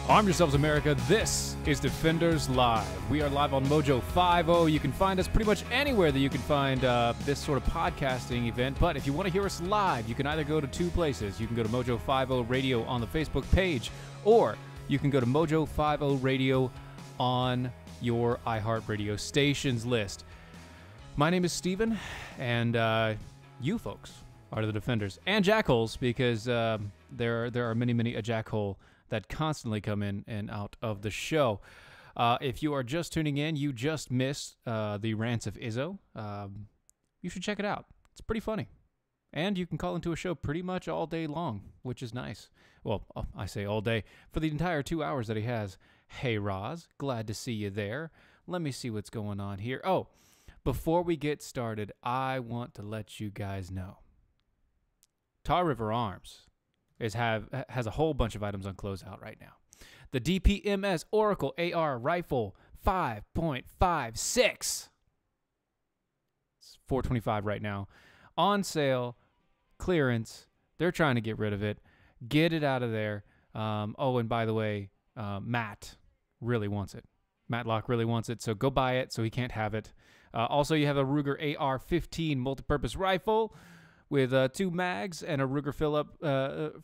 Arm yourselves, America. This is Defenders Live. We are live on Mojo 50. You can find us pretty much anywhere that you can find this sort of podcasting event. But if you want to hear us live, you can either go to two places. You can go to Mojo 50 Radio on the Facebook page, or you can go to Mojo 50 Radio on your iHeartRadio stations list. My name is Steven, and you folks are the Defenders and Jackholes, because there are many a Jackhole that constantly come in and out of the show. If you are just tuning in, you just missed the rants of Izzo. You should check it out. It's pretty funny. And you can call into a show pretty much all day long, which is nice. Well, I say all day. For the entire 2 hours that he has. Hey, Roz, glad to see you there. Let me see what's going on here. Oh, before we get started, I want to let you guys know. Tar River Arms has a whole bunch of items on closeout right now. The DPMS Oracle AR Rifle 5.56. It's $425 right now. On sale, clearance. They're trying to get rid of it. Get it out of there. Oh, and by the way, Matt really wants it. Matlock really wants it, so go buy it so he can't have it. Also, you have a Ruger AR-15 multipurpose rifle with 2 mags and a Ruger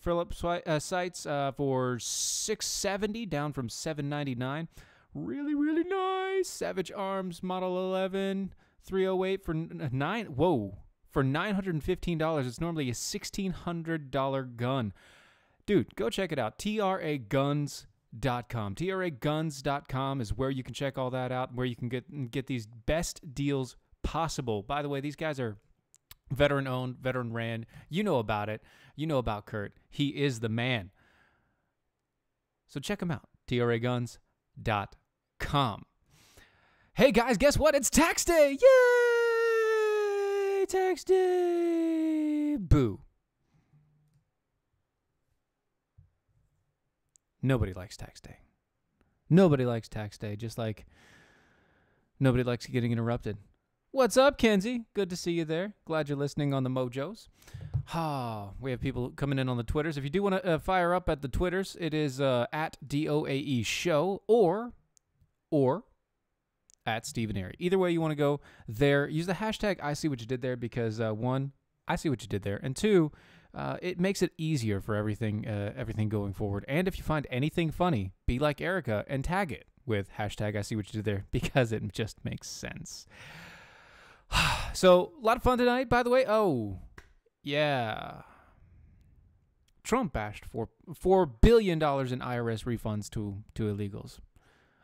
Phillips sights for $670, down from $799. Really nice. Savage Arms Model 11 308 for for $915. It's normally a $1,600 gun. Dude, go check it out. TRAGuns.com. TRAGuns.com is where you can check all that out, where you can get these best deals possible. By the way, these guys are veteran-owned, veteran-ran. You know about it. You know about Kurt. He is the man. So check him out. TRAGuns.com. Hey, guys, guess what? It's tax day! Yay! Tax day! Boo. Nobody likes tax day. Nobody likes tax day, just like nobody likes getting interrupted. What's up, Kenzie? Good to see you there. Glad you're listening on the Mojos. We have people coming in on the Twitters. If you do want to fire up at the Twitters, it is at DOAE Show or at Steven Airey. Either way you want to go there, use the hashtag I see what you did there, because one, I see what you did there, and two, it makes it easier for everything going forward. And if you find anything funny, be like Erica and tag it with hashtag I see what you did there, because it just makes sense. So, a lot of fun tonight, by the way. Oh, yeah. Trump bashed $4 billion in IRS refunds to illegals.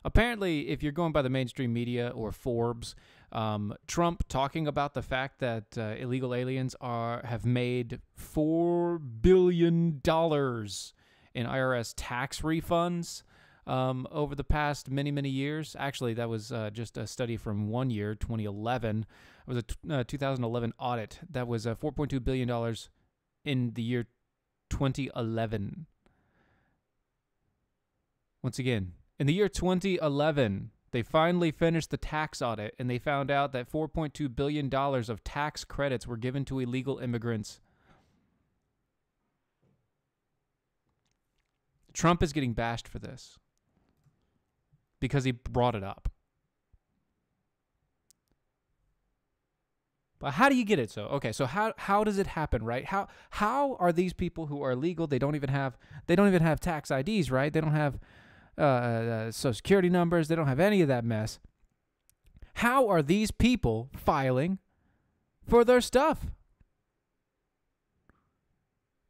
Apparently, if you're going by the mainstream media or Forbes, Trump talking about the fact that illegal aliens have made $4 billion in IRS tax refunds over the past many years. Actually, that was just a study from 1 year, 2011. It was a 2011 audit. That was $4.2 billion in the year 2011. Once again, in the year 2011, they finally finished the tax audit, and they found out that $4.2 billion of tax credits were given to illegal immigrants. Trump is getting bashed for this because he brought it up. But how do you get it so? Okay, so how does it happen, right? How are these people who are illegal, they don't even have tax IDs, right? They don't have Social Security numbers. They don't have any of that mess. How are these people filing for their stuff?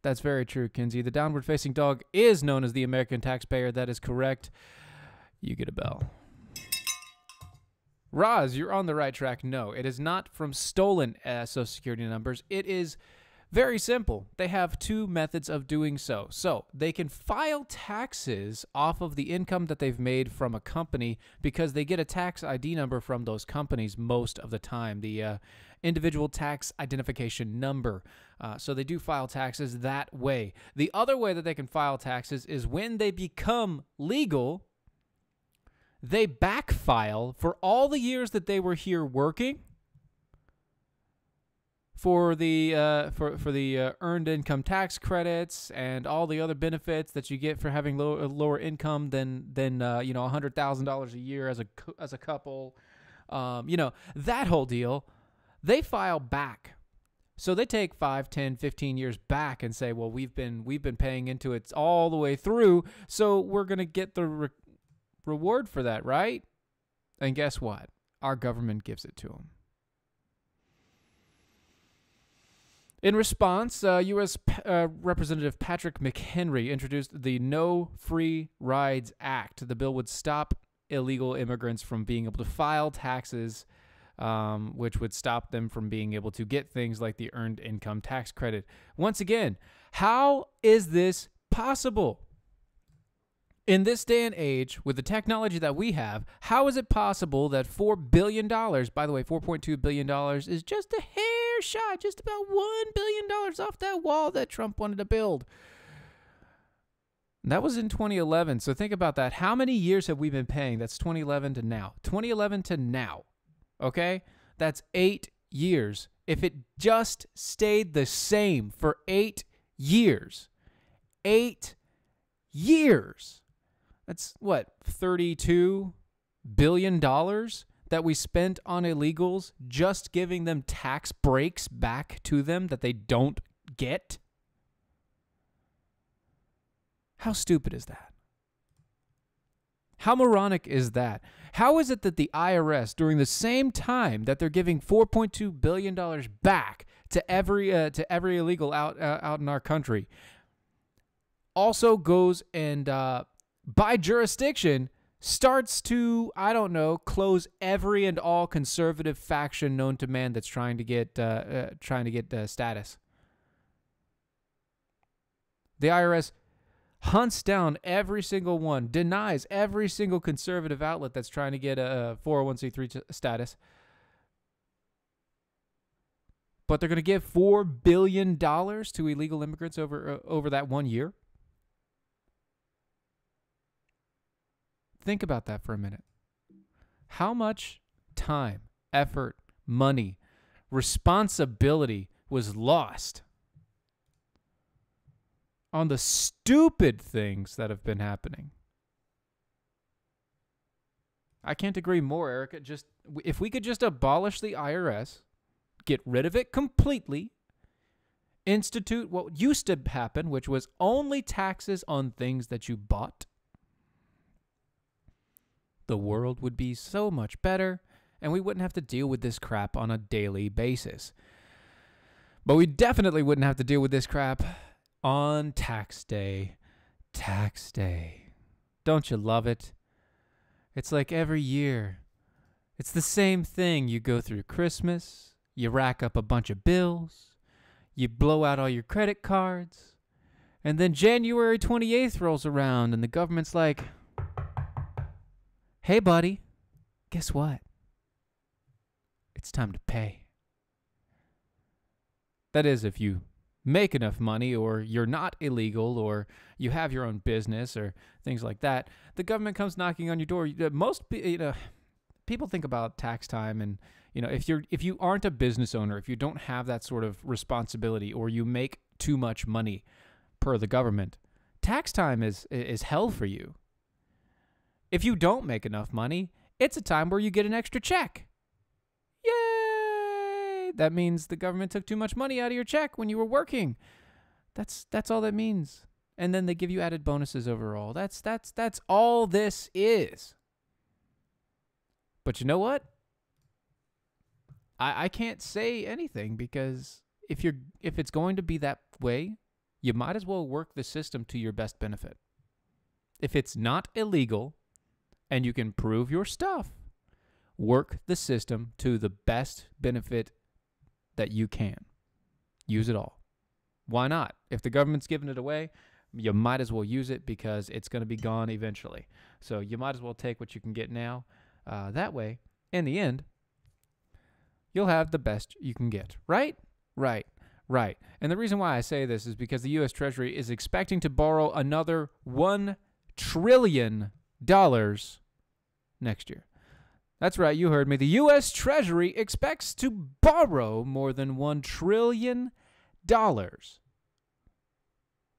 That's very true, Kinsey. The downward-facing dog is known as the American taxpayer. That is correct. You get a bell. Roz, you're on the right track. No, it is not from stolen Social Security numbers. It is very simple. They have two methods of doing so. So they can file taxes off of the income that they've made from a company, because they get a tax ID number from those companies most of the time, the individual tax identification number. So they do file taxes that way. The other way that they can file taxes is when they become legal, they backfile for all the years that they were here working for the earned income tax credits and all the other benefits that you get for having lower income than $100,000 a year as a couple, that whole deal. They file back. So they take 5, 10, 15 years back and say, well, we've been paying into it all the way through, so we're going to get the reward for that, right? And guess what? Our government gives it to them. In response, U.S. Representative Patrick McHenry introduced the No Free Rides Act. The bill would stop illegal immigrants from being able to file taxes, which would stop them from being able to get things like the earned income tax credit. Once again, how is this possible? In this day and age, with the technology that we have, how is it possible that $4 billion, by the way, $4.2 billion is just a hair shot, just about $1 billion off that wall that Trump wanted to build? And that was in 2011, so think about that. How many years have we been paying? That's 2011 to now. 2011 to now, okay? That's 8 years. If it just stayed the same for 8 years, 8 years, that's what, $32 billion that we spent on illegals, just giving them tax breaks back to them that they don't get? How stupid is that? How moronic is that? How is it that the IRS, during the same time that they're giving $4.2 billion back to every illegal out in our country, also goes and by jurisdiction starts to, I don't know, close every and all conservative faction known to man that's trying to get status? The IRS hunts down every single one, denies every single conservative outlet that's trying to get a 401c3 status. But they're going to give $4 billion to illegal immigrants over that 1 year? Think about that for a minute. How much time, effort, money, responsibility was lost on the stupid things that have been happening? I can't agree more, Erica. If we could just abolish the IRS, get rid of it completely, institute what used to happen, which was only taxes on things that you bought, the world would be so much better, and we wouldn't have to deal with this crap on a daily basis. But we definitely wouldn't have to deal with this crap on tax day. Tax day. Don't you love it? It's like every year. It's the same thing. You go through Christmas, you rack up a bunch of bills, you blow out all your credit cards, and then January 28th rolls around and the government's like, hey, buddy, guess what? It's time to pay. That is, if you make enough money, or you're not illegal, or you have your own business, or things like that. The government comes knocking on your door. Most people think about tax time, and if you aren't a business owner, if you don't have that sort of responsibility, or you make too much money per the government, tax time is hell for you. If you don't make enough money, it's a time where you get an extra check. Yay! That means the government took too much money out of your check when you were working. That's all that means. And then they give you added bonuses overall. That's all this is. But you know what? I can't say anything, because if it's going to be that way, you might as well work the system to your best benefit. If it's not illegal, and you can prove your stuff, work the system to the best benefit that you can. Use it all. Why not? If the government's giving it away, you might as well use it, because it's going to be gone eventually. So you might as well take what you can get now. That way, in the end, you'll have the best you can get. Right? Right. Right. And the reason why I say this is because the U.S. Treasury is expecting to borrow another $1 trillion next year. That's right, you heard me. The U.S. Treasury expects to borrow more than $1 trillion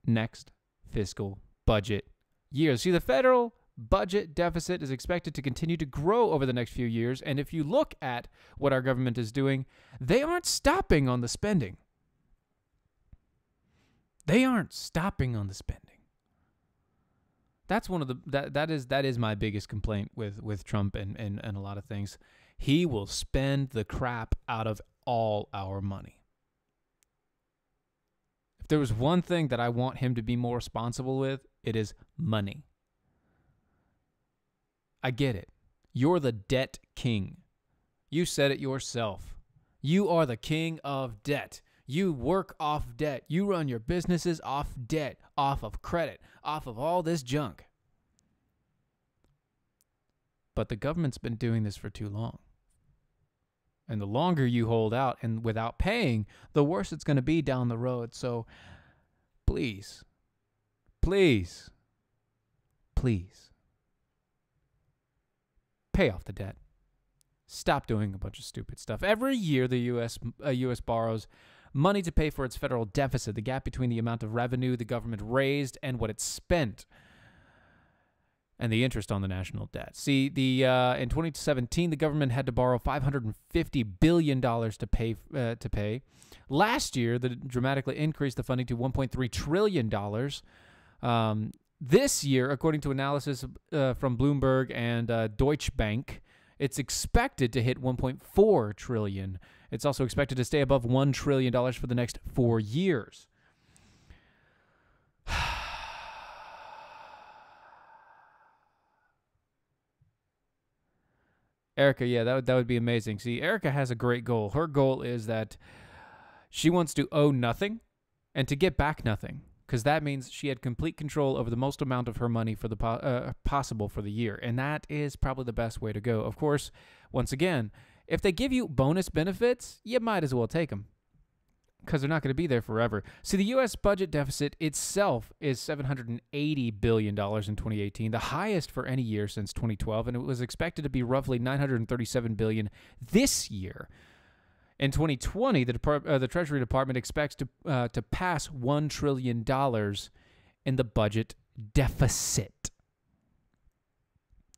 next fiscal budget year. See, the federal budget deficit is expected to continue to grow over the next few years, and if you look at what our government is doing, they aren't stopping on the spending. They aren't stopping on the spending. That's one of the that is my biggest complaint with Trump and a lot of things. He will spend the crap out of all our money. If there was one thing that I want him to be more responsible with, it is money. I get it. You're the debt king. You said it yourself. You are the king of debt. You work off debt. You run your businesses off debt, off of credit, off of all this junk. But the government's been doing this for too long. And the longer you hold out and without paying, the worse it's going to be down the road. So please, please, please, pay off the debt. Stop doing a bunch of stupid stuff. Every year, the U.S. borrows money to pay for its federal deficit, the gap between the amount of revenue the government raised and what it spent, and the interest on the national debt. See, in 2017, the government had to borrow $550 billion to pay. Last year, that dramatically increased the funding to $1.3 trillion. This year, according to analysis from Bloomberg and Deutsche Bank, it's expected to hit $1.4 trillion. It's also expected to stay above $1 trillion for the next 4 years. Erica, yeah, that would be amazing. See, Erica has a great goal. Her goal is that she wants to owe nothing and to get back nothing, because that means she had complete control over the most amount of her money for the possible for the year, and that is probably the best way to go. Of course, once again, if they give you bonus benefits, you might as well take them, because they're not going to be there forever. See, the U.S. budget deficit itself is $780 billion in 2018, the highest for any year since 2012, and it was expected to be roughly $937 billion this year. In 2020, the Treasury Department expects to pass $1 trillion in the budget deficit.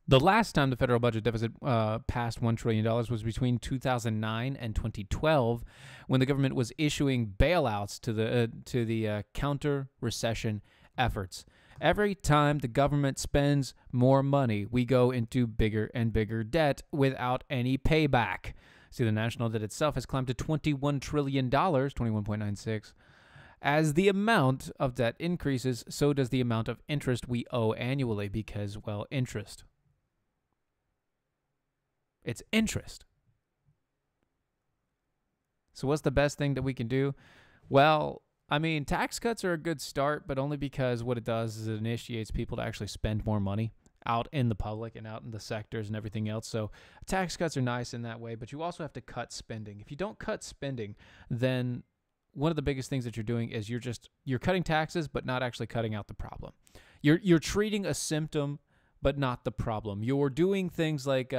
The last time the federal budget deficit passed $1 trillion was between 2009 and 2012, when the government was issuing bailouts to the counter-recession efforts. Every time the government spends more money, we go into bigger and bigger debt without any payback. See, the national debt itself has climbed to $21 trillion, 21.96. As the amount of debt increases, so does the amount of interest we owe annually because, well, interest. It's interest. So what's the best thing that we can do? Well, I mean, tax cuts are a good start, but only because what it does is it initiates people to actually spend more money out in the public and out in the sectors and everything else. So tax cuts are nice in that way, but you also have to cut spending. If you don't cut spending, then one of the biggest things that you're doing is you're cutting taxes, but not actually cutting out the problem. You're treating a symptom, but not the problem. You're doing things like,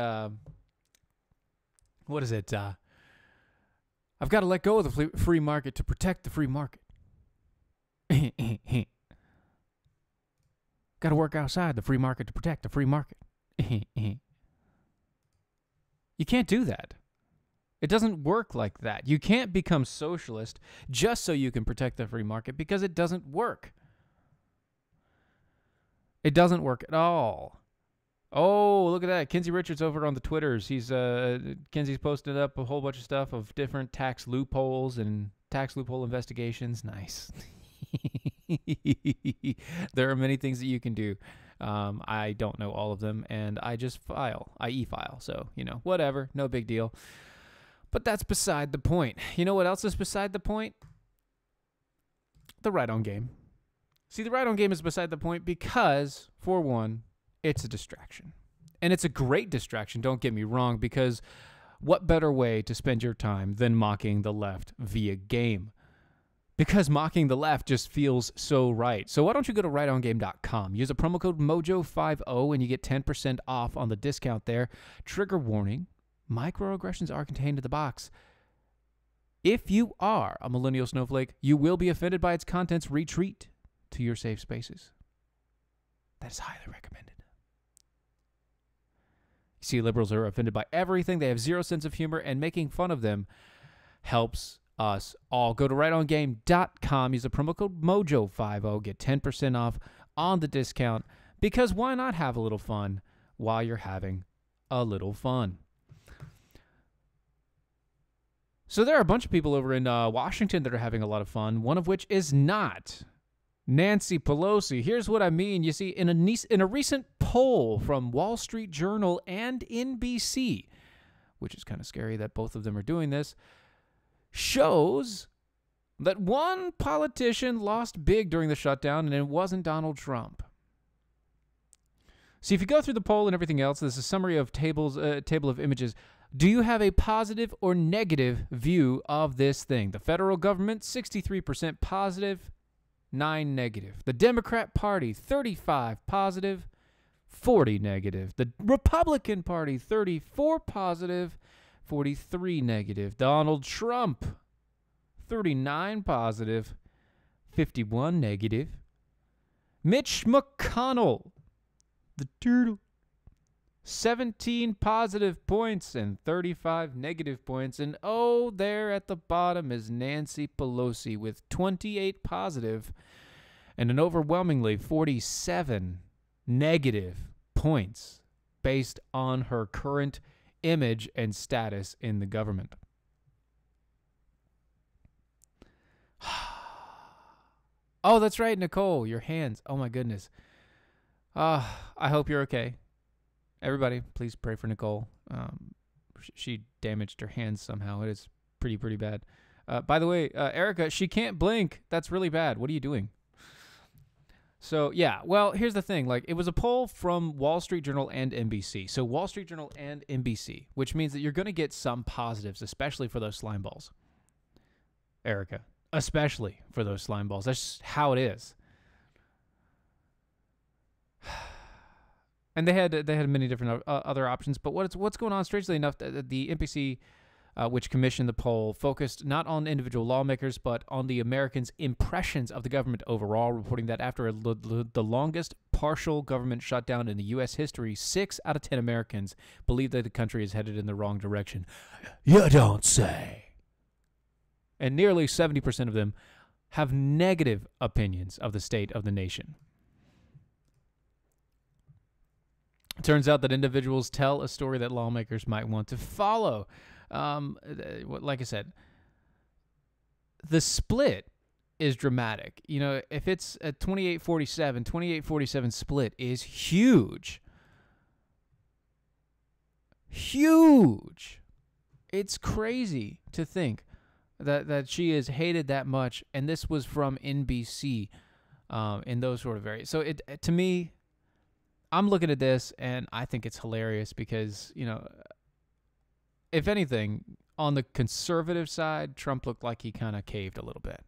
what is it? I've got to let go of the free market to protect the free market. Got to work outside the free market to protect the free market. You can't do that. It doesn't work like that. You can't become socialist just so you can protect the free market, because it doesn't work. It doesn't work at all. Oh, look at that. Kinsey Richards over on the Twitters. Kinsey's posted up a whole bunch of stuff of different tax loopholes and tax loophole investigations. Nice. There are many things that you can do. I don't know all of them, and I just e-file. So, whatever. No big deal. But that's beside the point. You know what else is beside the point? The ride-on game. See, the ride-on game is beside the point because, for one, it's a distraction. And it's a great distraction, don't get me wrong, because what better way to spend your time than mocking the left via game? because mocking the left just feels so right. So why don't you go to rightongame.com, use a promo code MOJO50, and you get 10% off on the discount there. Trigger warning, microaggressions are contained in the box. If you are a millennial snowflake, you will be offended by its contents. Retreat to your safe spaces. That is highly recommended. You see, liberals are offended by everything. They have zero sense of humor, and making fun of them helps us all. Go to rightongame.com, use the promo code MOJO50, get 10% off on the discount, because why not have a little fun while you're having a little fun? So there are a bunch of people over in Washington that are having a lot of fun, one of which is not Nancy Pelosi. Here's what I mean. You see, in a recent poll from Wall Street Journal and NBC, which is kind of scary that both of them are doing this, shows that one politician lost big during the shutdown, and it wasn't Donald Trump. See, if you go through the poll and everything else, there's a summary of table of images. Do you have a positive or negative view of this thing? The federal government, 63% positive, 9% negative. The Democrat Party, 35% positive, 40% negative. The Republican Party, 34% positive, 43% negative. Donald Trump, 39% positive, 51% negative. Mitch McConnell, the turtle, 17 positive points and 35 negative points. And oh, there at the bottom is Nancy Pelosi with 28 positive and an overwhelmingly 47 negative points based on her current image and status in the government. Oh, that's right, Nicole, your hands. Oh, my goodness. I hope you're okay. Everybody, please pray for Nicole. She damaged her hands somehow. It is pretty bad. By the way, Erica, she can't blink. That's really bad. What are you doing? So, yeah, well, here's the thing. Like, it was a poll from Wall Street Journal and NBC. So, Wall Street Journal and NBC, which means that you're going to get some positives, especially for those slime balls. Erica, especially for those slime balls. That's just how it is. And they had many different other options. But what's going on, strangely enough, the NBC, which commissioned the poll, focused not on individual lawmakers, but on the Americans' impressions of the government overall, reporting that after the longest partial government shutdown in the U.S. history, 6 out of 10 Americans believe that the country is headed in the wrong direction. You don't say. And nearly 70% of them have negative opinions of the state of the nation. It turns out that individuals tell a story that lawmakers might want to follow. Like I said, the split is dramatic. You know, if it's a 28-47 split is huge. Huge. It's crazy to think that she is hated that much, and this was from NBC in those sort of areas. So to me, I'm looking at this, and I think it's hilarious because, you know, if anything, on the conservative side, Trump looked like he kind of caved a little bit.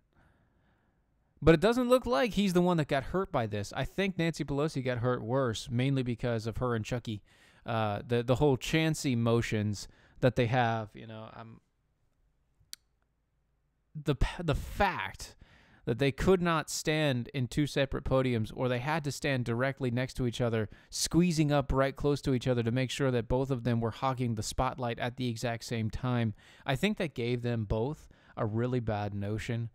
But it doesn't look like he's the one that got hurt by this. I think Nancy Pelosi got hurt worse, mainly because of her and Chucky, the whole Chancey motions that they have. You know, the fact that they could not stand in 2 separate podiums, or they had to stand directly next to each other, squeezing up right close to each other to make sure that both of them were hogging the spotlight at the exact same time. I think that gave them both a really bad notion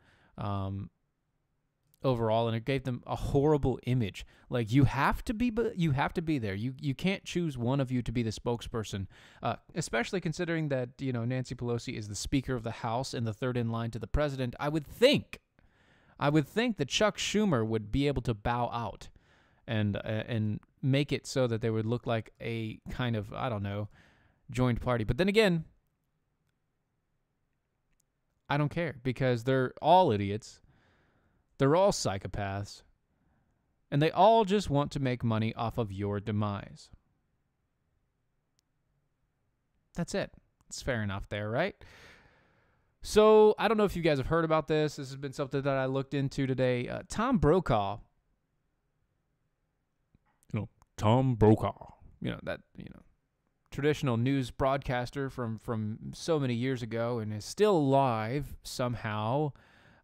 overall, and it gave them a horrible image. Like, you have to be there. You can't choose one of you to be the spokesperson, especially considering that, you know, Nancy Pelosi is the Speaker of the House and the third in line to the president. I would think that Chuck Schumer would be able to bow out and make it so that they would look like a kind of, I don't know, joined party. But then again, I don't care, because they're all idiots. They're all psychopaths. And they all just want to make money off of your demise. That's it. It's fair enough there, right? So I don't know if you guys have heard about this. This has been something that I looked into today. Tom Brokaw. Tom Brokaw. Traditional news broadcaster from so many years ago and is still alive somehow.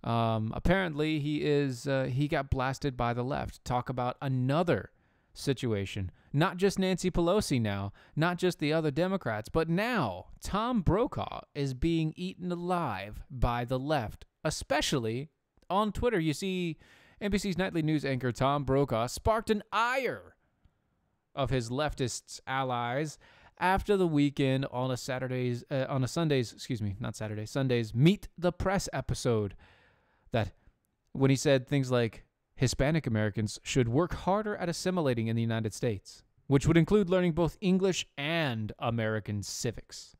Apparently, he got blasted by the left. Talk about another situation. Not just Nancy Pelosi now, not just the other Democrats, but now Tom Brokaw is being eaten alive by the left, especially on Twitter. You see, NBC's nightly news anchor Tom Brokaw sparked an ire of his leftist allies after the weekend on Sunday's Meet the Press episode, that when he said things like Hispanic Americans should work harder at assimilating in the United States, which would include learning both English and American civics.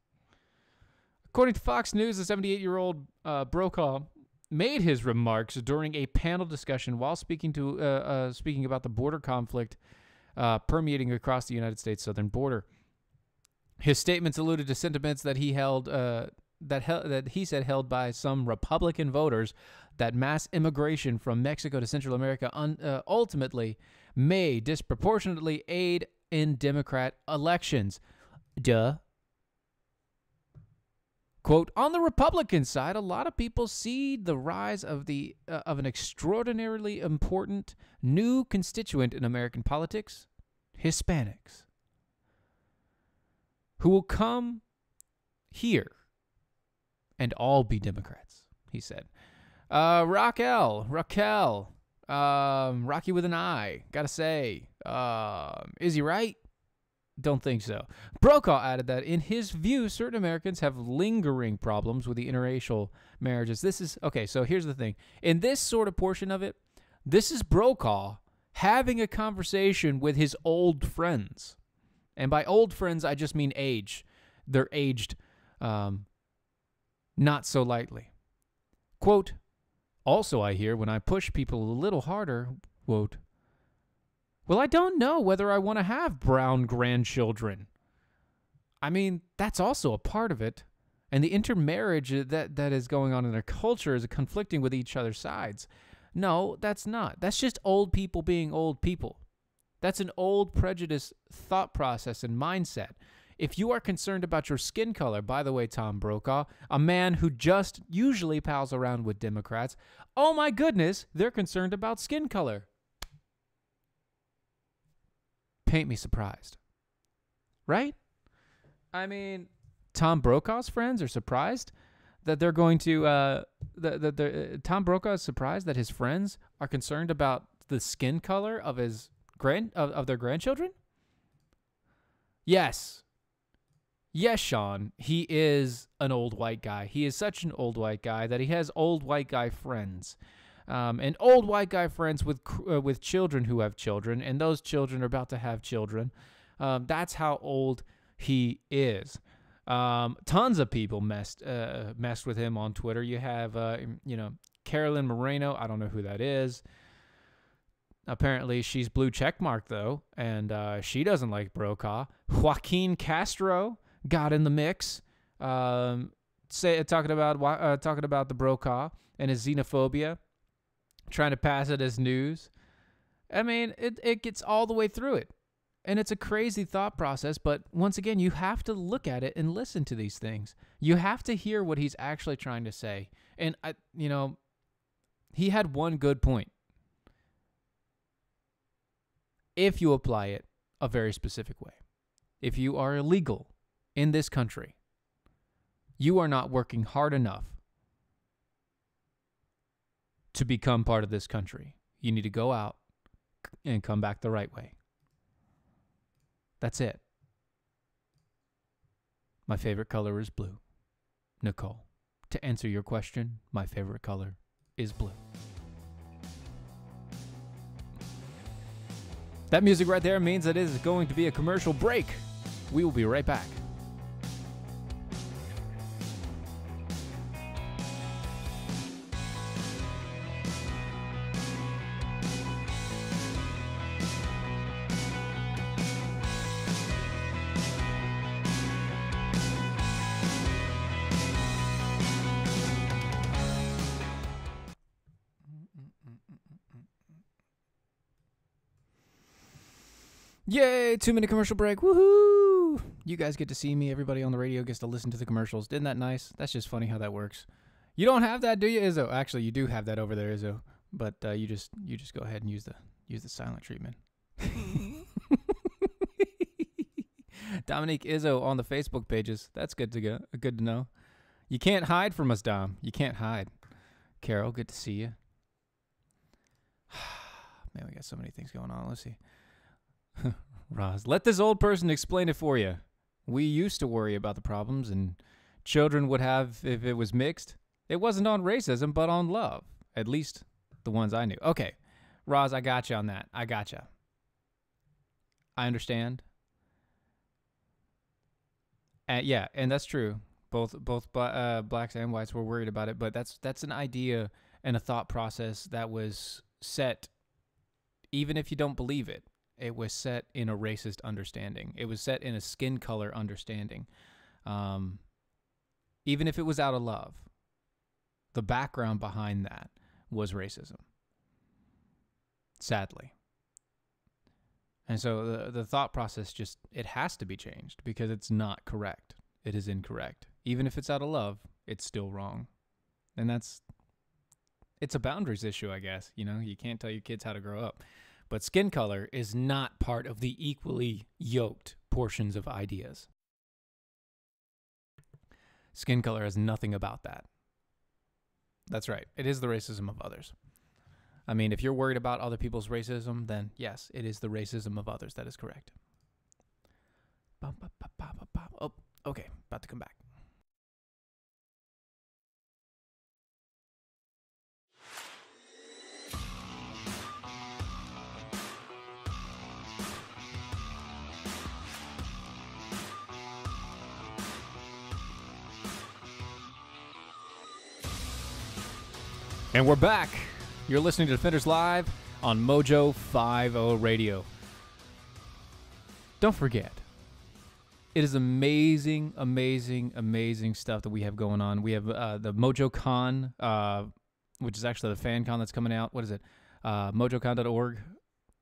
According to Fox News, the 78-year-old Brokaw made his remarks during a panel discussion while speaking about the border conflict permeating across the United States southern border. His statements alluded to sentiments that he held held by some Republican voters that mass immigration from Mexico to Central America ultimately may disproportionately aid in Democrat elections. Duh. Quote, on the Republican side, a lot of people see the rise of an extraordinarily important new constituent in American politics, Hispanics, who will come here and all be Democrats, he said. Raquel, Rocky with an I, gotta say. Is he right? Don't think so. Brokaw added that in his view, certain Americans have lingering problems with the interracial marriages. So here's the thing. In this sort of portion of it, this is Brokaw having a conversation with his old friends. And by old friends, I just mean age. They're aged not so lightly. Quote, also I hear when I push people a little harder, quote, well, I don't know whether I want to have brown grandchildren. I mean, that's also a part of it. And the intermarriage that is going on in their culture is conflicting with each other's sides. No, that's not. That's just old people being old people. That's an old prejudice thought process and mindset. If you are concerned about your skin color, by the way, Tom Brokaw, a man who just usually pals around with Democrats, oh my goodness, they're concerned about skin color. Paint me surprised. Right? I mean, Tom Brokaw's friends are surprised that they're going to, Tom Brokaw is surprised that his friends are concerned about the skin color of of their grandchildren? Yes. Yes, Sean, he is an old white guy. He is such an old white guy that he has old white guy friends. And old white guy friends with children who have children, and those children are about to have children. That's how old he is. Tons of people messed with him on Twitter. You have, Carolyn Moreno. I don't know who that is. Apparently, she's blue checkmark though, and she doesn't like Brokaw. Joaquin Castro got in the mix, talking about the Brokaw and his xenophobia, trying to pass it as news. I mean, it gets all the way through it, and it's a crazy thought process. But once again, you have to look at it and listen to these things. You have to hear what he's actually trying to say. And he had one good point. If you apply it a very specific way. If you are illegal in this country, you are not working hard enough to become part of this country. You need to go out and come back the right way. That's it. My favorite color is blue. Nicole, to answer your question, my favorite color is blue. That music right there means that it is going to be a commercial break. We will be right back. Yay, 2-minute commercial break. Woohoo! You guys get to see me. Everybody on the radio gets to listen to the commercials. Isn't that nice? That's just funny how that works. You don't have that, do you, Izzo? Actually, you do have that over there, Izzo. But you just go ahead and use the silent treatment. Dominique Izzo on the Facebook pages. That's good to know. You can't hide from us, Dom. You can't hide. Carol, good to see you. Man, we got so many things going on. Let's see. Roz, let this old person explain it for you. We used to worry about the problems and children would have if it was mixed. It wasn't on racism, but on love. At least the ones I knew. Okay, Roz, I got you on that. I got you. I understand. Yeah, and that's true. Both blacks and whites were worried about it, but that's an idea and a thought process that was set, even if you don't believe it. It was set in a racist understanding. It was set in a skin color understanding. Even if it was out of love, the background behind that was racism. Sadly. And so the thought process it has to be changed because it's not correct. It is incorrect. Even if it's out of love, it's still wrong. And it's a boundaries issue, I guess. You know, you can't tell your kids how to grow up. But skin color is not part of the equally yoked portions of ideas. Skin color has nothing about that. That's right. It is the racism of others. I mean, if you're worried about other people's racism, then yes, it is the racism of others. That is correct. Oh, okay. About to come back. And we're back. You're listening to Defenders Live on Mojo 50 Radio. Don't forget, it is amazing, amazing, amazing stuff that we have going on. We have the Mojo Con, which is actually the fan con that's coming out. What is it? MojoCon.org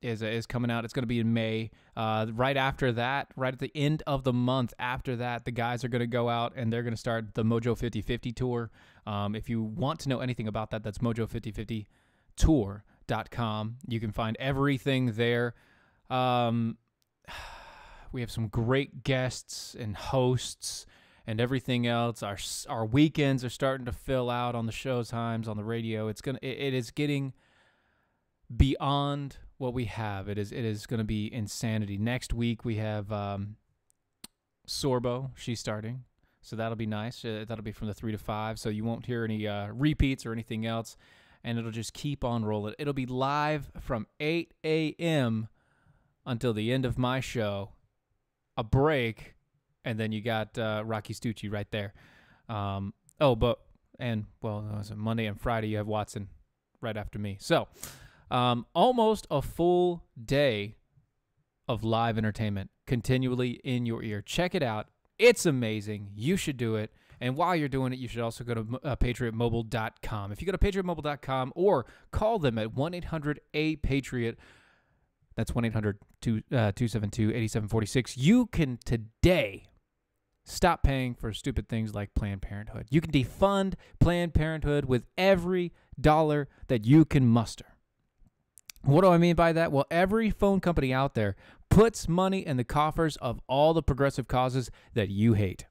is coming out. It's going to be in May. Right after that, right at the end of the month after that, the guys are going to go out and they're going to start the Mojo 5050 tour. If you want to know anything about that, that's Mojo5050tour.com. You can find everything there. We have some great guests and hosts and everything else. Our weekends are starting to fill out on the show times on the radio. It is getting beyond what we have. It is going to be insanity. Next week we have Sorbo. She's starting. So that'll be nice. That'll be from the 3 to 5. So you won't hear any repeats or anything else. And it'll just keep on rolling. It'll be live from 8 a.m. until the end of my show. A break. And then you got Rocky Stucci right there. Monday and Friday you have Watson right after me. So almost a full day of live entertainment continually in your ear. Check it out. It's amazing. You should do it. And while you're doing it, you should also go to patriotmobile.com. If you go to patriotmobile.com or call them at 1-800-A-PATRIOT, that's 1-800-272-8746, you can today stop paying for stupid things like Planned Parenthood. You can defund Planned Parenthood with every dollar that you can muster. What do I mean by that? Well, every phone company out there puts money in the coffers of all the progressive causes that you hate.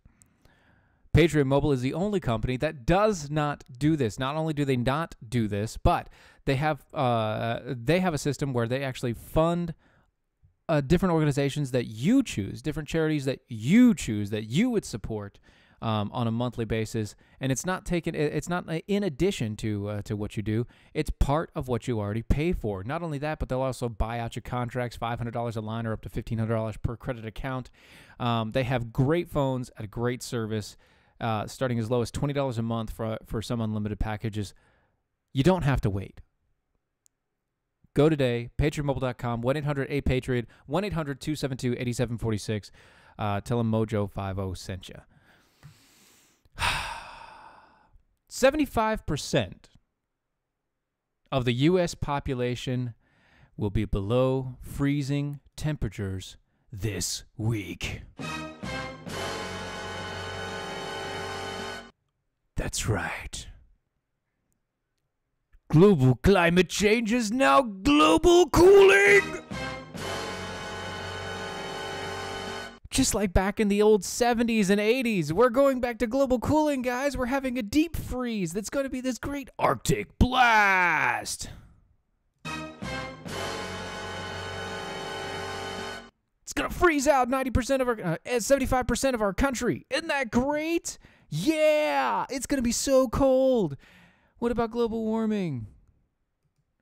Patriot Mobile is the only company that does not do this. Not only do they not do this, but they have a system where they actually fund different organizations that you choose, different charities that you choose, that you would support on a monthly basis. And it's not in addition to what you do. It's part of what you already pay for. Not only that, but they'll also buy out your contracts, $500 a line or up to $1,500 per credit account. They have great phones at a great service, starting as low as $20 a month for some unlimited packages. You don't have to wait. Go today, patriotmobile.com, 1-800-A-PATRIOT, 1-800-272-8746. Tell them Mojo 50 sent you. 75% of the U.S. population will be below freezing temperatures this week. That's right. Global climate change is now global cooling! Just like back in the old 70s and 80s, we're going back to global cooling, guys. We're having a deep freeze that's going to be this great Arctic blast. It's going to freeze out 90% of our, 75% of our country. Isn't that great? Yeah, it's going to be so cold. What about global warming?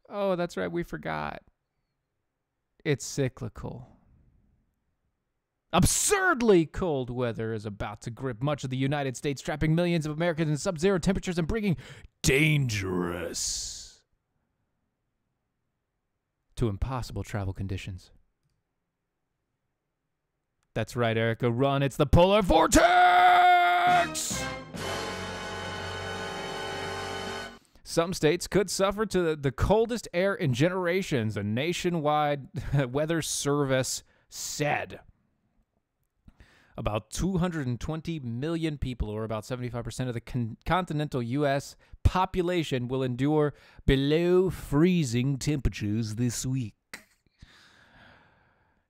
Oh, that's right, we forgot. It's cyclical. Absurdly cold weather is about to grip much of the United States, trapping millions of Americans in sub-zero temperatures and bringing dangerous to impossible travel conditions. That's right, Erica, run. It's the polar vortex! Some states could suffer to the coldest air in generations, a nationwide weather service said. About 220 million people, or about 75% of the continental U.S. population, will endure below freezing temperatures this week.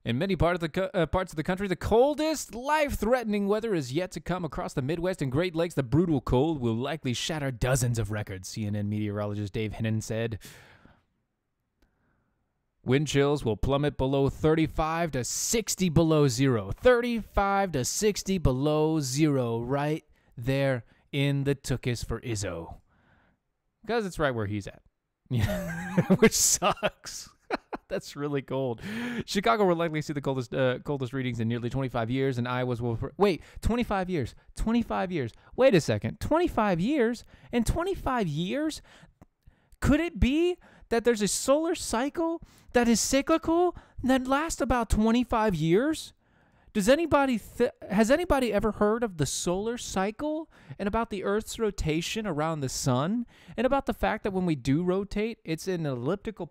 In many parts of the country, the coldest, life-threatening weather is yet to come. Across the Midwest and Great Lakes, the brutal cold will likely shatter dozens of records, CNN meteorologist Dave Hennon said. Wind chills will plummet below 35 to 60 below zero. 35 to 60 below zero, right there in the tuchus for Izzo. Because it's right where he's at. Which sucks. That's really cold. Chicago will likely see the coldest readings in nearly 25 years, and Iowa's will... Wait, 25 years. 25 years. Wait a second. 25 years? In 25 years? Could it be that there's a solar cycle that is cyclical that lasts about 25 years? Has anybody ever heard of the solar cycle and about the Earth's rotation around the sun and about the fact that when we do rotate, it's in an elliptical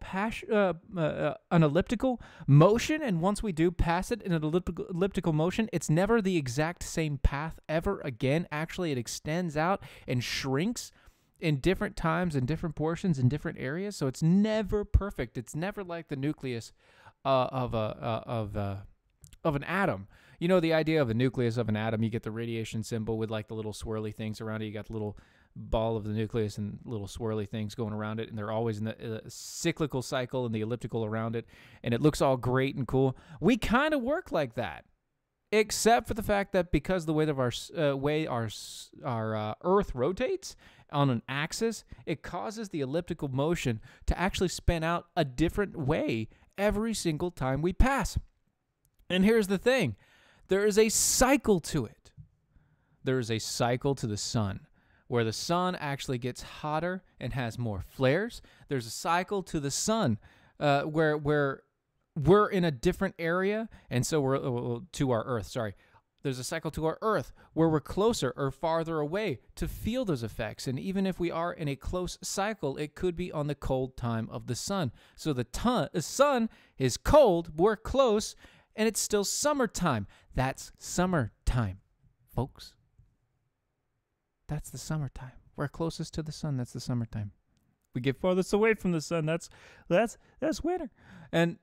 motion, and once we do pass it in an elliptical motion, it's never the exact same path ever again. Actually, it extends out and shrinks in different times and different portions in different areas, so it's never perfect. It's never like the nucleus of an atom. You know, the idea of a nucleus of an atom, you get the radiation symbol with like the little swirly things around it. You got the little ball of the nucleus and little swirly things going around it, and they're always in the cyclical cycle and the elliptical around it, and it looks all great and cool. We kind of work like that, except for the fact that because the way of our Earth rotates on an axis, it causes the elliptical motion to actually spin out a different way every single time we pass. And here's the thing. There is a cycle to it. There is a cycle to the sun, where the sun actually gets hotter and has more flares. There's a cycle to the sun where we're in a different area, and so we're to our Earth, sorry. There's a cycle to our Earth where we're closer or farther away to feel those effects. And even if we are in a close cycle, it could be on the cold time of the sun. So the sun is cold, we're close, and it's still summertime. That's summertime, folks. That's the summertime. We're closest to the sun. That's the summertime. We get farthest away from the sun. That's winter. And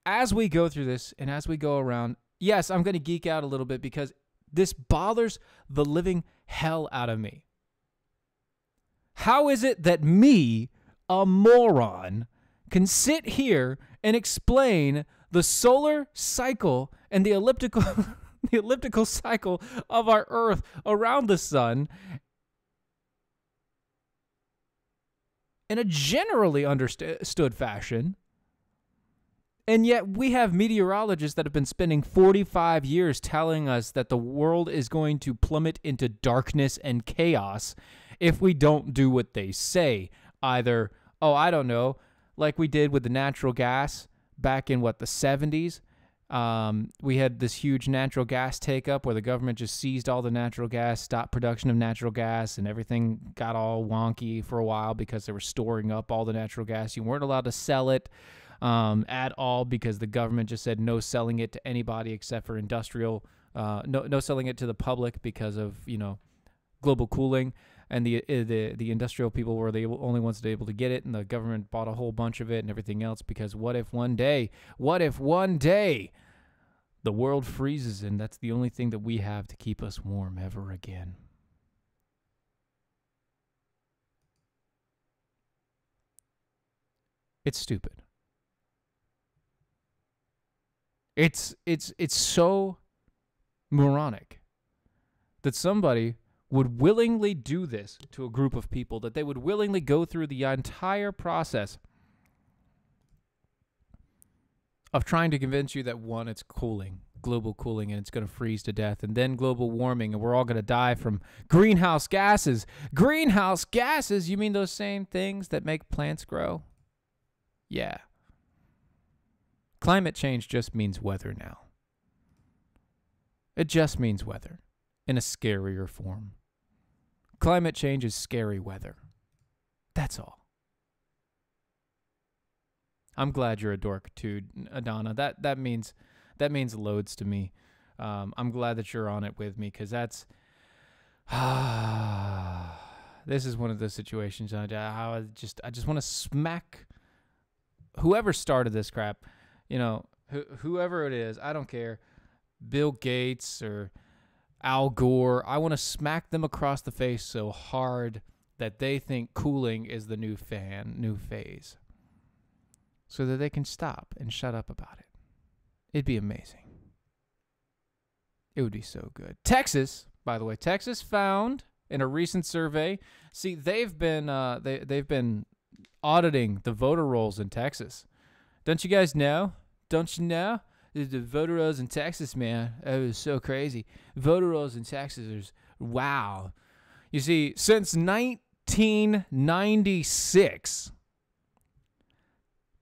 as we go through this and as we go around, yes, I'm going to geek out a little bit because this bothers the living hell out of me. How is it that me, a moron, can sit here and explain the solar cycle and the elliptical the elliptical cycle of our Earth around the sun in a generally understood fashion? And yet we have meteorologists that have been spending 45 years telling us that the world is going to plummet into darkness and chaos if we don't do what they say. Either, I don't know, like we did with the natural gas back in, the 70s. We had this huge natural gas take-up where the government just seized all the natural gas, stopped production of natural gas, and everything got all wonky for a while because they were storing up all the natural gas. You weren't allowed to sell it. at all, because the government just said no selling it to anybody except for industrial, no selling it to the public because of, global cooling. And the industrial people were the only ones that were able to get it, and the government bought a whole bunch of it and everything else, because what if one day the world freezes and that's the only thing that we have to keep us warm ever again? It's stupid. It's so moronic that somebody would willingly do this to a group of people, that they would willingly go through the entire process of trying to convince you that, one, it's cooling, global cooling, and it's going to freeze to death, and then global warming, and we're all going to die from greenhouse gases. Greenhouse gases? You mean those same things that make plants grow? Yeah. Climate change just means weather now. It just means weather in a scarier form. Climate change is scary weather. That's all. I'm glad you're a dork too, Adana. That means loads to me. I'm glad that you're on it with me, because that's this is one of those situations I just want to smack whoever started this crap. Whoever it is, I don't care. Bill Gates or Al Gore, I want to smack them across the face so hard that they think cooling is the new phase, so that they can stop and shut up about it. It'd be amazing. It would be so good. Texas, by the way, Texas found in a recent survey. See, they've been auditing the voter rolls in Texas. Don't you guys know? Don't you know? The voter rolls in Texas, man, it was so crazy. Voter rolls in Texas is wow. You see, since 1996,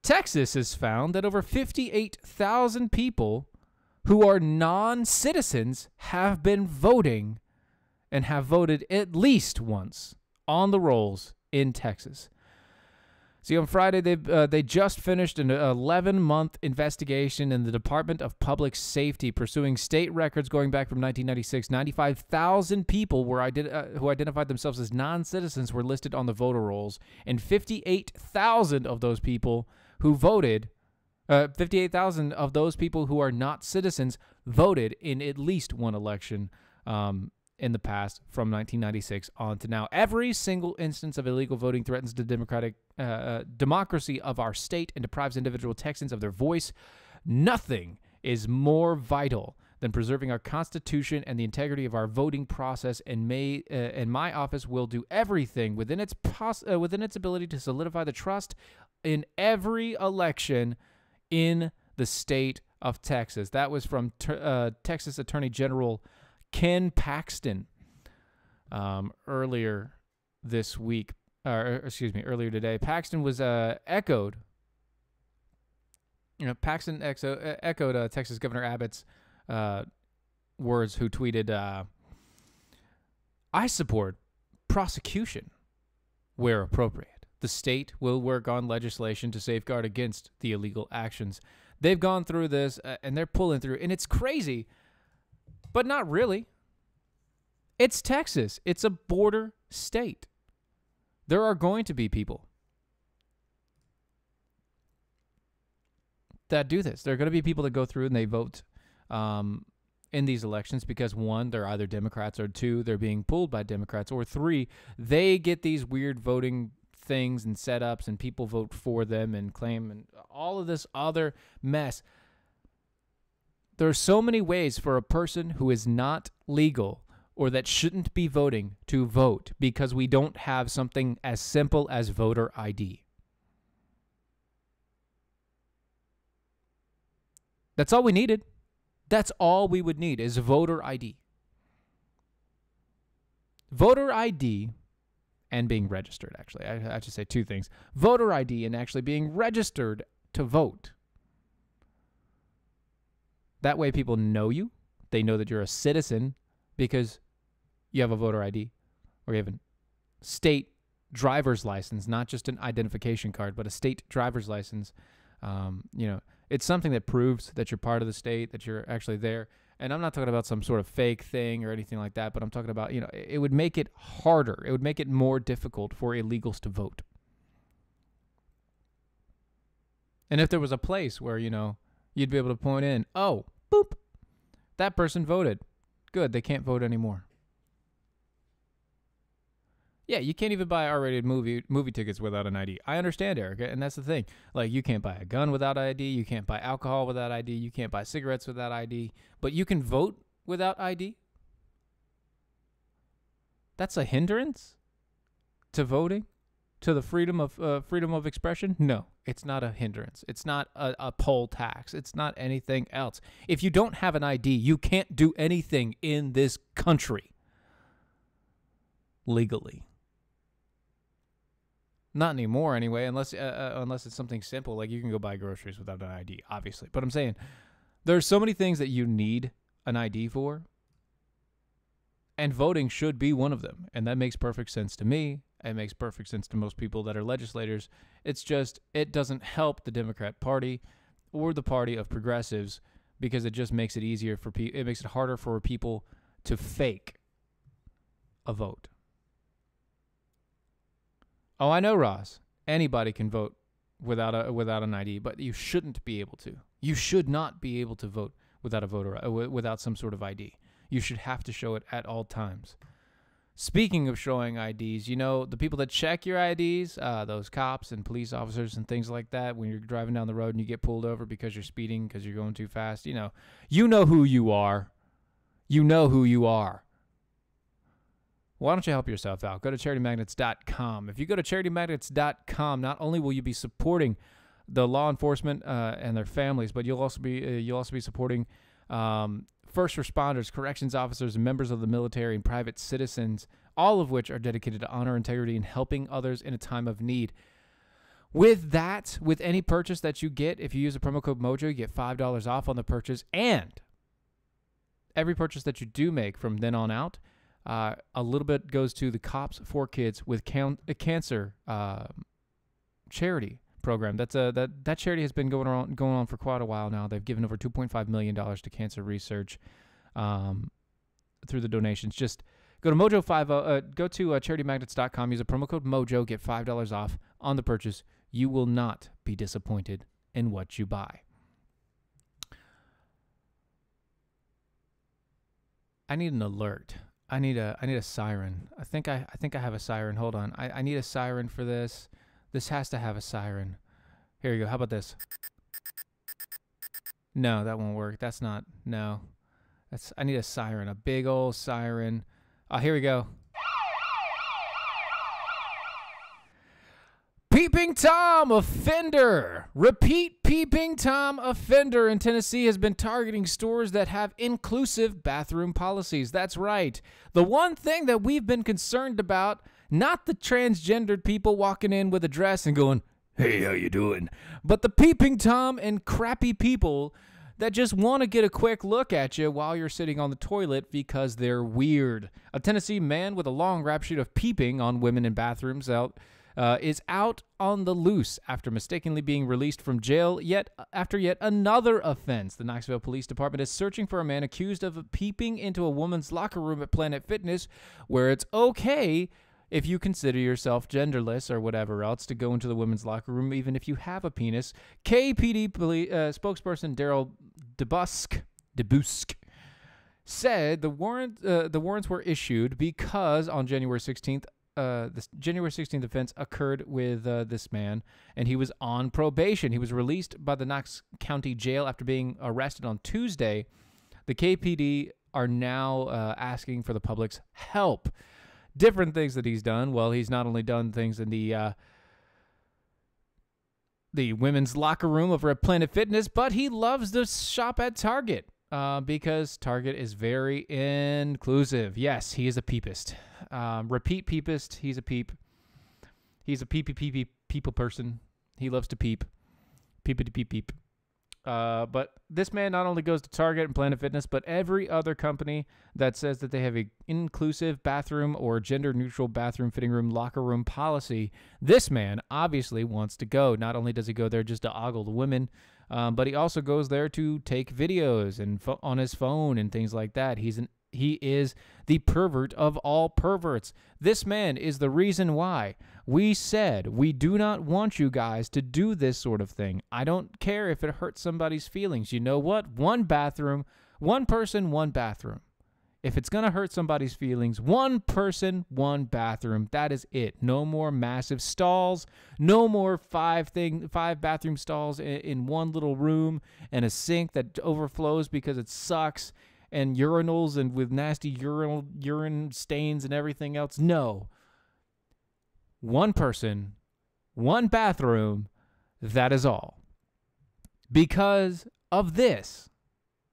Texas has found that over 58,000 people who are non-citizens have been voting and have voted at least once on the rolls in Texas. See, on Friday, they just finished an 11-month investigation in the Department of Public Safety pursuing state records going back from 1996. 95,000 people who identified themselves as non-citizens were listed on the voter rolls, and 58,000 of those people who voted, 58,000 of those people who are not citizens voted in at least one election in the past from 1996 on to now. Every single instance of illegal voting threatens the democracy of our state and deprives individual Texans of their voice. Nothing is more vital than preserving our Constitution and the integrity of our voting process, and my office will do everything within its ability to solidify the trust in every election in the state of Texas. That was from Texas Attorney General Ken Paxton earlier this week, earlier today. Paxton was echoed. Paxton echoed Texas Governor Abbott's words, who tweeted, "I support prosecution where appropriate. The state will work on legislation to safeguard against the illegal actions." They've gone through this and they're pulling through, and it's crazy. But not really. It's Texas. It's a border state. There are going to be people that do this. There are going to be people that go through and they vote in these elections because, one, they're either Democrats, or two, they're being pulled by Democrats, or three, they get these weird voting things and setups and people vote for them and claim and all of this other mess. There are so many ways for a person who is not legal or that shouldn't be voting to vote, because we don't have something as simple as voter ID. That's all we needed. That's all we would need is voter ID. Voter ID and being registered, actually. I should say two things. Voter ID and actually being registered to vote. That way people know you. They know that you're a citizen because you have a voter ID, or you have a state driver's license, not just an identification card, but a state driver's license It's something that proves that you're part of the state, that you're actually there. And I'm not talking about some sort of fake thing or anything like that, but I'm talking about, it would make it harder. It would make it more difficult for illegals to vote. And if there was a place where, you'd be able to point in, oh, boop, that person voted. Good, they can't vote anymore. Yeah, you can't even buy R-rated movie tickets without an ID. I understand, Erica, and that's the thing. Like, you can't buy a gun without ID. You can't buy alcohol without ID. You can't buy cigarettes without ID. But you can vote without ID? That's a hindrance to voting? To the freedom of expression? No, it's not a hindrance. It's not a poll tax. It's not anything else. If you don't have an ID, you can't do anything in this country legally. Not anymore, anyway, unless it's something simple, like you can go buy groceries without an ID, obviously. But I'm saying there's so many things that you need an ID for, and voting should be one of them. And that makes perfect sense to me. It makes perfect sense to most people that are legislators. It's just, it doesn't help the Democrat Party or the party of progressives, because it just makes it easier for people. It makes it harder for people to fake a vote. Oh, I know, Ross. Anybody can vote without an ID, but you shouldn't be able to. You should not be able to vote without some sort of ID. You should have to show it at all times. Speaking of showing IDs, the people that check your IDs, those cops and police officers and things like that, when you're driving down the road and you get pulled over because you're speeding, because you're going too fast, you know who you are. You know who you are. Why don't you help yourself out? Go to charitymagnets.com. If you go to charitymagnets.com, not only will you be supporting the law enforcement and their families, but you'll also be supporting first responders, corrections officers, and members of the military and private citizens, all of which are dedicated to honor, integrity, and helping others in a time of need. With that, with any purchase that you get, if you use the promo code MOJO, you get $5 off on the purchase, and every purchase that you do make from then on out, a little bit goes to the Cops for Kids with Cancer charity program. That charity has been going on for quite a while now. They've given over $2.5 million to cancer research through the donations. Just go to go to charitymagnets.com, use the promo code MOJO, get $5 off on the purchase. You will not be disappointed in what you buy. I need an alert. I need a siren. I think I have a siren. Hold on. I need a siren for this. This has to have a siren. Here you go. How about this? No, that won't work. That's not. No. I need a siren. A big old siren. Oh, here we go. Peeping Tom offender. Repeat Peeping Tom offender in Tennessee has been targeting stores that have inclusive bathroom policies. That's right. The one thing that we've been concerned about, not the transgendered people walking in with a dress and going, "Hey, how you doing?" But the Peeping Tom and crappy people that just want to get a quick look at you while you're sitting on the toilet because they're weird. A Tennessee man with a long rap sheet of peeping on women in bathrooms is out on the loose after mistakenly being released from jail after yet another offense. The Knoxville Police Department is searching for a man accused of peeping into a woman's locker room at Planet Fitness, where it's okay if you consider yourself genderless or whatever else to go into the women's locker room, even if you have a penis. KPD spokesperson Daryl DeBusk said the warrants were issued because on January 16th, the January 16th offense occurred with this man, and he was on probation. He was released by the Knox County Jail after being arrested on Tuesday. The KPD are now asking for the public's help. Different things that he's done. Well, he's not only done things in the women's locker room over at Planet Fitness, but he loves to shop at Target. Because Target is very inclusive. Yes, he is a peepist. Repeat peepist. He's a peep. He's a people person. He loves to peep. Peepity peep peep. But this man not only goes to Target and Planet Fitness, but every other company that says that they have an inclusive bathroom or gender-neutral bathroom, fitting room, locker room policy, this man obviously wants to go. Not only does he go there just to ogle the women, but he also goes there to take videos and on his phone and things like that. He is the pervert of all perverts. This man is the reason why we said we do not want you guys to do this sort of thing. I don't care if it hurts somebody's feelings. You know what? One bathroom, one person, one bathroom. If it's going to hurt somebody's feelings, one person, one bathroom. That is it. No more massive stalls. No more five bathroom stalls in one little room and a sink that overflows because it sucks. And urinals and with nasty urine stains and everything else. No. One person, one bathroom, that is all. Because of this.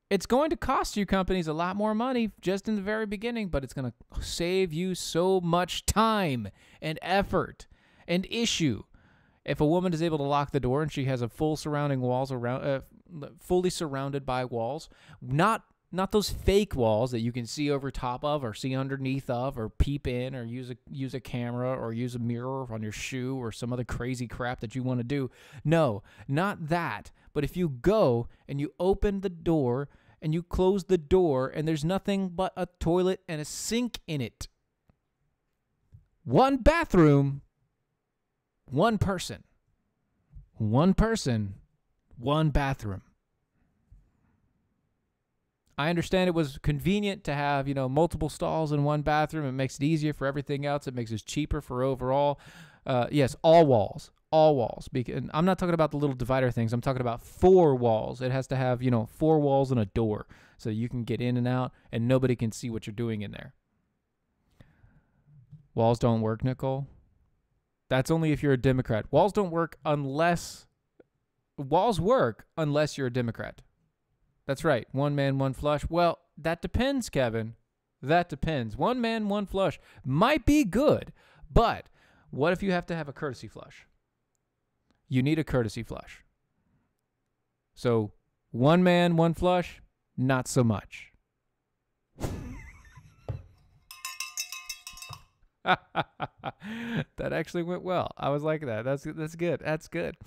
It's going to cost you companies a lot more money just in the very beginning, but it's going to save you so much time and effort and issue. If a woman is able to lock the door and she has a full surrounding walls around, fully surrounded by walls, not those fake walls that you can see over top of or see underneath of or peep in or use a camera or use a mirror on your shoe or some other crazy crap that you want to do. No, not that. But if you go and you open the door and you close the door and there's nothing but a toilet and a sink in it. One bathroom, one person. One person, one bathroom. I understand it was convenient to have, multiple stalls in one bathroom. It makes it easier for everything else. It makes it cheaper for overall. Yes, all walls. All walls. Because I'm not talking about the little divider things. I'm talking about 4 walls. It has to have, 4 walls and a door so you can get in and out and nobody can see what you're doing in there. Walls don't work, Nicole. That's only if you're a Democrat. Walls don't work unless... Walls work unless you're a Democrat. That's right. One man, one flush. Well, that depends, Kevin. That depends. One man, one flush might be good, but what if you have to have a courtesy flush? You need a courtesy flush. So, one man, one flush, not so much. That actually went well. I was like that. That's good. That's good.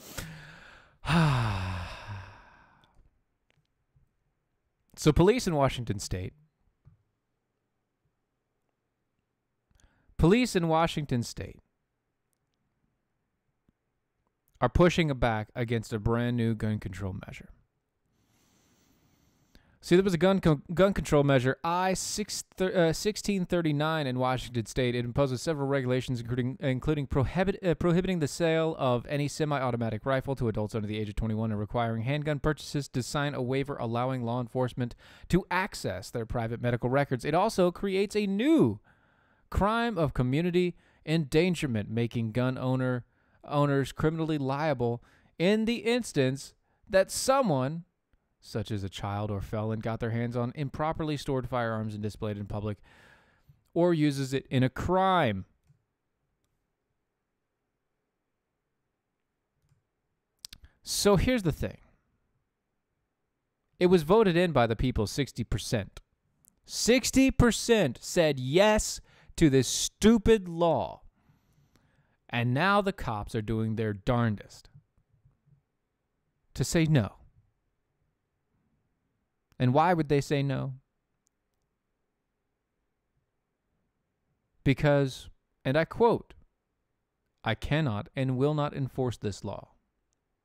So police in Washington State are pushing back against a brand new gun control measure. See, there was a gun control measure, I-1639 in Washington State. It imposes several regulations, including prohibiting the sale of any semi-automatic rifle to adults under the age of 21 and requiring handgun purchases to sign a waiver allowing law enforcement to access their private medical records. It also creates a new crime of community endangerment, making gun owners criminally liable in the instance that someone, such as a child or felon, got their hands on improperly stored firearms and displayed in public, or uses it in a crime. So here's the thing. It was voted in by the people 60%. 60% said yes to this stupid law. And now the cops are doing their darndest to say no. And why would they say no? Because, and I quote, "I cannot and will not enforce this law.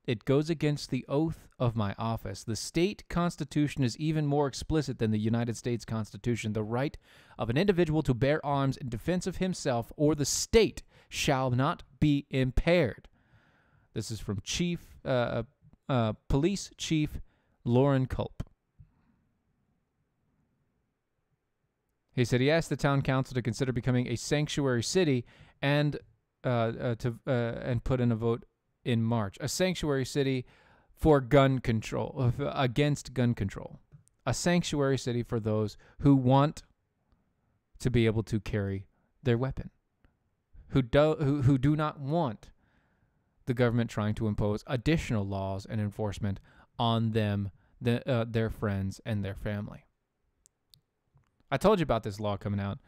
It goes against the oath of my office. The state constitution is even more explicit than the United States Constitution. The right of an individual to bear arms in defense of himself or the state shall not be impaired." This is from Police Chief Lauren Culp. He said he asked the town council to consider becoming a sanctuary city and put in a vote in March. A sanctuary city for gun control, against gun control. A sanctuary city for those who want to be able to carry their weapon, who do not want the government trying to impose additional laws and enforcement on them, their friends, and their family. I told you about this law coming out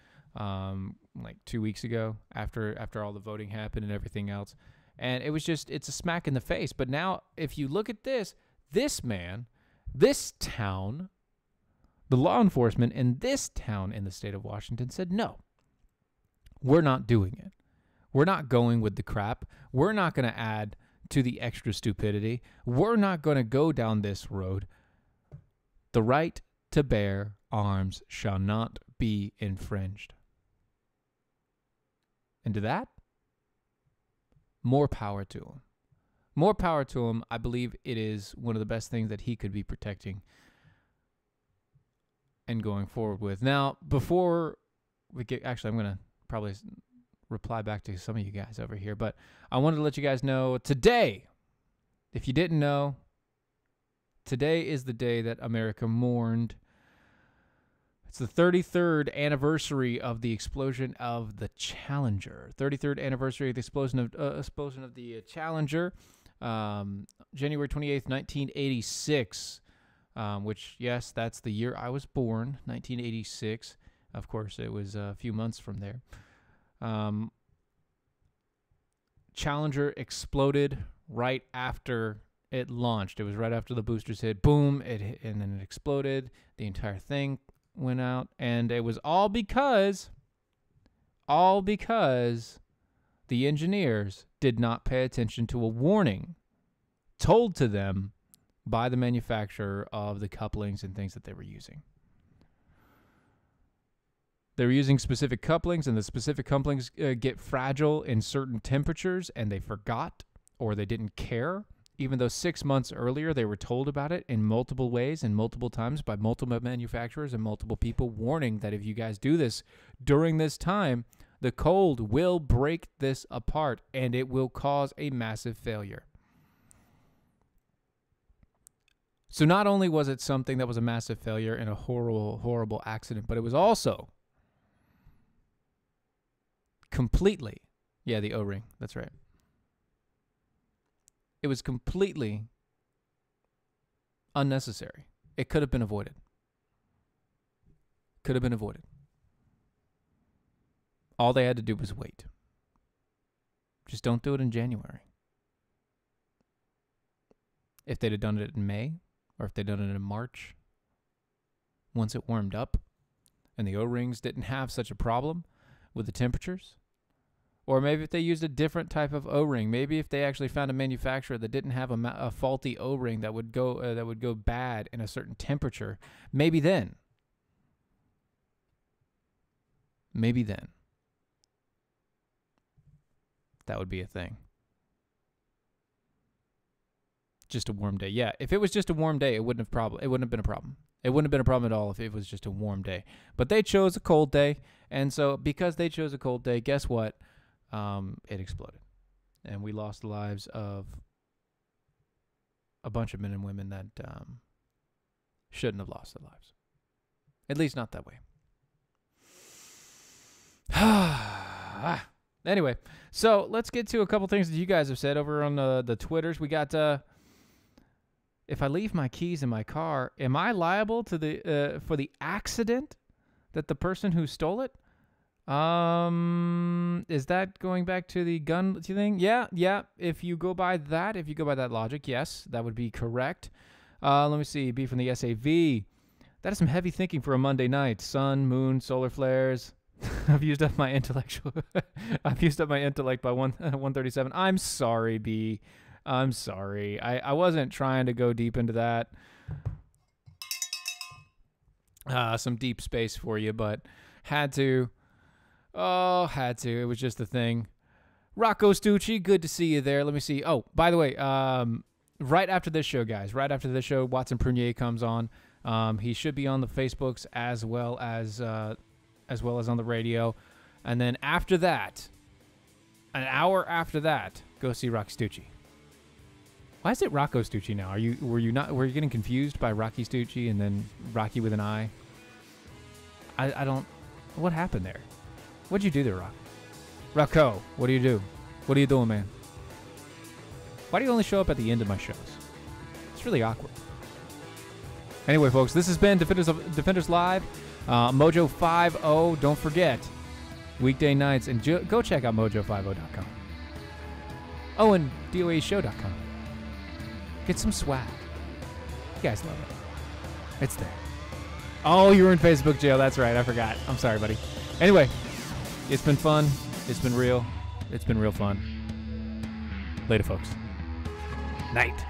like 2 weeks ago after all the voting happened and everything else. And it was just, it's a smack in the face. But now, if you look at this man, this town, the law enforcement in this town in the state of Washington said, no, we're not doing it. We're not going with the crap. We're not going to add to the extra stupidity. We're not going to go down this road. The right to bear arms shall not be infringed. And to that, more power to him. More power to him. I believe it is one of the best things that he could be protecting and going forward with. Now, before we get, actually, I'm going to probably reply back to some of you guys over here, but I wanted to let you guys know today, if you didn't know, today is the day that America mourned. It's the 33rd anniversary of the explosion of the Challenger. 33rd anniversary of the explosion of the Challenger, January 28th, 1986. Which, yes, that's the year I was born, 1986. Of course, it was a few months from there. Challenger exploded right after it launched. It was right after the boosters hit. Boom, and then it exploded. The entire thing went out, and it was all because the engineers did not pay attention to a warning told to them by the manufacturer of the couplings and things that they were using. They were using specific couplings, and the specific couplings get fragile in certain temperatures, and they forgot or they didn't care, even though 6 months earlier they were told about it in multiple ways and multiple times by multiple manufacturers and multiple people, warning that if you guys do this during this time, the cold will break this apart and it will cause a massive failure. So not only was it something that was a massive failure and a horrible, horrible accident, but it was also completely, yeah, the O-ring, that's right. It was completely unnecessary. It could have been avoided. Could have been avoided. All they had to do was wait. Just don't do it in January. If they'd have done it in May, or if they'd done it in March, once it warmed up, and the O-rings didn't have such a problem with the temperatures, or maybe if they used a different type of O-ring, maybe if they actually found a manufacturer that didn't have a faulty O-ring that would go bad in a certain temperature, maybe then that would be a thing. Just a warm day. Yeah, if it was just a warm day, it wouldn't have been a problem. It wouldn't have been a problem at all if it was just a warm day. But they chose a cold day, and so because they chose a cold day, guess what? It exploded. And we lost the lives of a bunch of men and women that shouldn't have lost their lives. At least not that way. Anyway, so let's get to a couple things that you guys have said over on the Twitters. We got, if I leave my keys in my car, am I liable to for the accident that the person who stole it? Is that going back to the gun thing? Yeah. If you go by that logic, yes, that would be correct. Let me see. B from the SAV. That is some heavy thinking for a Monday night. Sun, moon, solar flares. I've used up my intellect by 137. I'm sorry, B. I'm sorry. I wasn't trying to go deep into that. Some deep space for you, but had to. Oh, had to. It was just a thing. Rocco Stucci, good to see you there. Let me see. Oh, by the way, right after this show, guys, Watson Prunier comes on. He should be on the Facebooks as well as on the radio. And then after that, an hour after that, go see Rock Stucci. Why is it Rocco Stucci now? Were you getting confused by Rocky Stucci and then Rocky with an I? I don't. What happened there? What'd you do there, Rocco? What do you do? What are you doing, man? Why do you only show up at the end of my shows? It's really awkward. Anyway, folks, this has been Defenders Live, Mojo 50. Don't forget, weekday nights, and go check out mojo50.com. Oh, and DOAShow.com. Get some swag. You guys love it. It's there. Oh, you were in Facebook jail. That's right. I forgot. I'm sorry, buddy. Anyway, it's been fun. It's been real. It's been real fun. Later, folks. Night.